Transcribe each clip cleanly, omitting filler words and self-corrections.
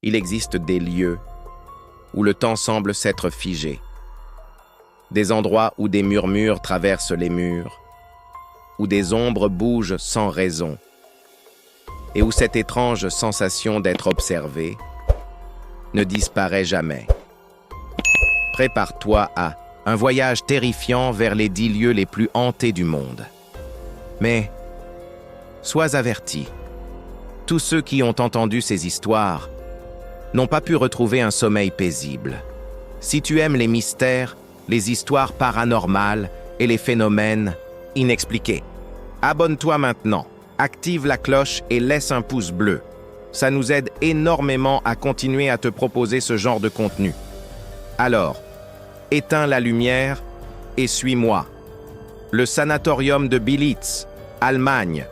Il existe des lieux où le temps semble s'être figé, des endroits où des murmures traversent les murs, où des ombres bougent sans raison, et où cette étrange sensation d'être observé ne disparaît jamais. Prépare-toi à un voyage terrifiant vers les 10 lieux les plus hantés du monde. Mais sois averti, tous ceux qui ont entendu ces histoires n'ont pas pu retrouver un sommeil paisible. Si tu aimes les mystères, les histoires paranormales et les phénomènes inexpliqués, abonne-toi maintenant, active la cloche et laisse un pouce bleu. Ça nous aide énormément à continuer à te proposer ce genre de contenu. Alors, éteins la lumière et suis-moi. Le sanatorium de Belitz, Allemagne,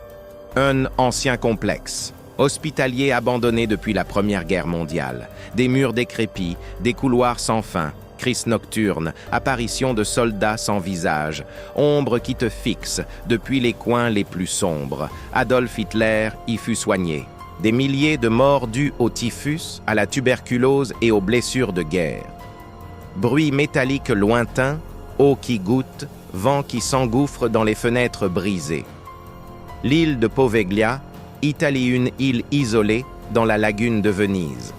un ancien complexe hospitalier abandonné depuis la Première Guerre mondiale. Des murs décrépits, des couloirs sans fin, crises nocturnes, apparitions de soldats sans visage, ombres qui te fixent depuis les coins les plus sombres. Adolf Hitler y fut soigné. Des milliers de morts dus au typhus, à la tuberculose et aux blessures de guerre. Bruits métalliques lointains, eau qui goutte, vent qui s'engouffre dans les fenêtres brisées. L'île de Poveglia, Italie, une île isolée dans la lagune de Venise.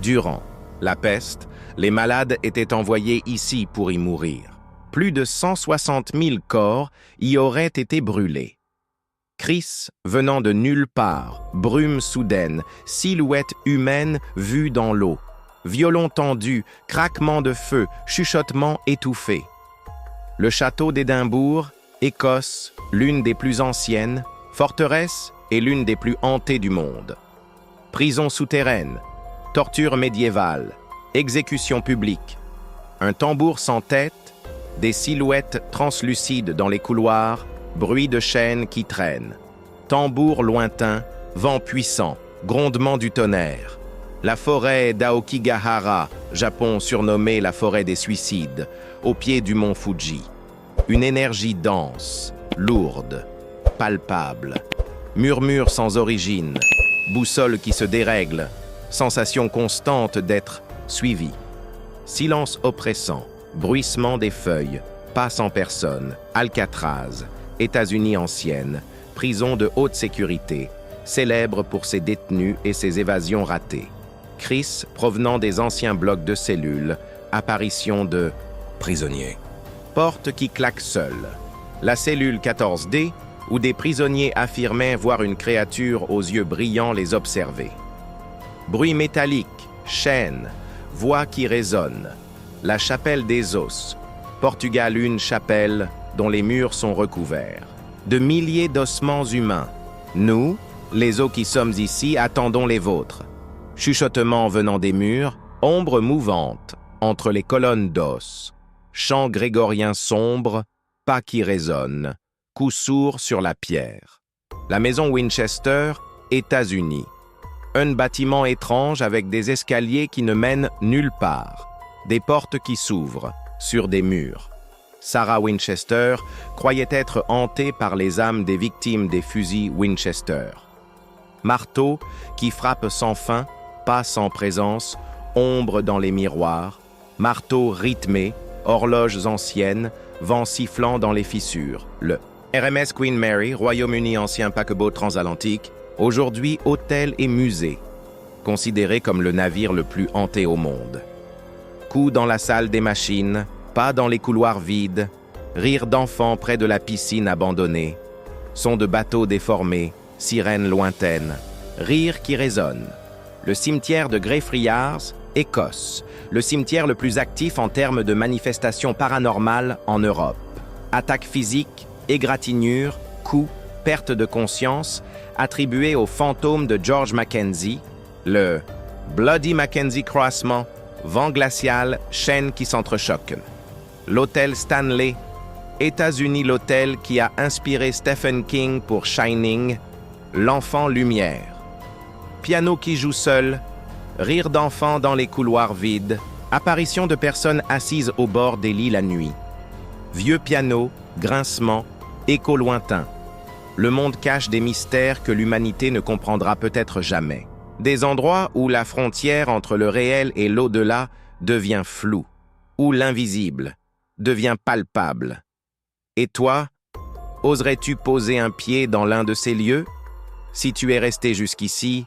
Durant la peste, les malades étaient envoyés ici pour y mourir. Plus de 160 000 corps y auraient été brûlés. Cris venant de nulle part, brume soudaine, silhouette humaine vue dans l'eau. Violon tendu, craquement de feu, chuchotement étouffé. Le château d'Édimbourg, Écosse, l'une des plus anciennes, forteresse et l'une des plus hantées du monde. Prison souterraine, torture médiévale, exécution publique, un tambour sans tête, des silhouettes translucides dans les couloirs, bruit de chaînes qui traînent, tambour lointain, vent puissant, grondement du tonnerre. La forêt d'Aokigahara, Japon surnommée la forêt des suicides, au pied du mont Fuji. Une énergie dense, lourde, palpable, murmure sans origine, boussole qui se dérègle, sensation constante d'être suivi. Silence oppressant, bruissement des feuilles, pas sans personne, Alcatraz, États-Unis ancienne, prison de haute sécurité, célèbre pour ses détenus et ses évasions ratées. Cris provenant des anciens blocs de cellules, apparition de prisonniers. Porte qui claque seule. La cellule 14D, où des prisonniers affirmaient voir une créature aux yeux brillants les observer. Bruit métallique, chaîne, voix qui résonnent. La chapelle des os, Portugal, une chapelle dont les murs sont recouverts. De milliers d'ossements humains. Nous, les os qui sommes ici, attendons les vôtres. Chuchotements venant des murs, ombres mouvantes entre les colonnes d'os. Chant grégorien sombre, pas qui résonne, coup sourd sur la pierre. La maison Winchester, États-Unis. Un bâtiment étrange avec des escaliers qui ne mènent nulle part. Des portes qui s'ouvrent sur des murs. Sarah Winchester croyait être hantée par les âmes des victimes des fusils Winchester. Marteau qui frappe sans fin, pas sans présence, ombre dans les miroirs. Marteau rythmé, horloges anciennes, vent sifflant dans les fissures. Le RMS Queen Mary, Royaume-Uni ancien paquebot transatlantique, aujourd'hui hôtel et musée, considéré comme le navire le plus hanté au monde. Coups dans la salle des machines, pas dans les couloirs vides, rire d'enfants près de la piscine abandonnée, son de bateaux déformés, sirènes lointaines, rire qui résonne. Le cimetière de Greyfriars, Écosse, le cimetière le plus actif en termes de manifestations paranormales en Europe. Attaques physiques, égratignures, coups, perte de conscience, attribués au fantôme de George Mackenzie, le Bloody Mackenzie Croissant, vent glacial, chaînes qui s'entrechoquent. L'hôtel Stanley, États-Unis, l'hôtel qui a inspiré Stephen King pour Shining, l'enfant lumière. Piano qui joue seul, rire d'enfants dans les couloirs vides, apparition de personnes assises au bord des lits la nuit. Vieux piano, grincement, écho lointain. Le monde cache des mystères que l'humanité ne comprendra peut-être jamais. Des endroits où la frontière entre le réel et l'au-delà devient floue, où l'invisible devient palpable. Et toi, oserais-tu poser un pied dans l'un de ces lieux? Si tu es resté jusqu'ici,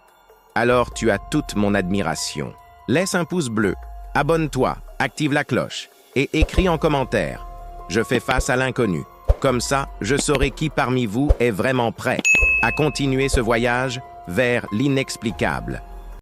alors tu as toute mon admiration. Laisse un pouce bleu, abonne-toi, active la cloche et écris en commentaire. Je fais face à l'inconnu. Comme ça, je saurai qui parmi vous est vraiment prêt à continuer ce voyage vers l'inexplicable.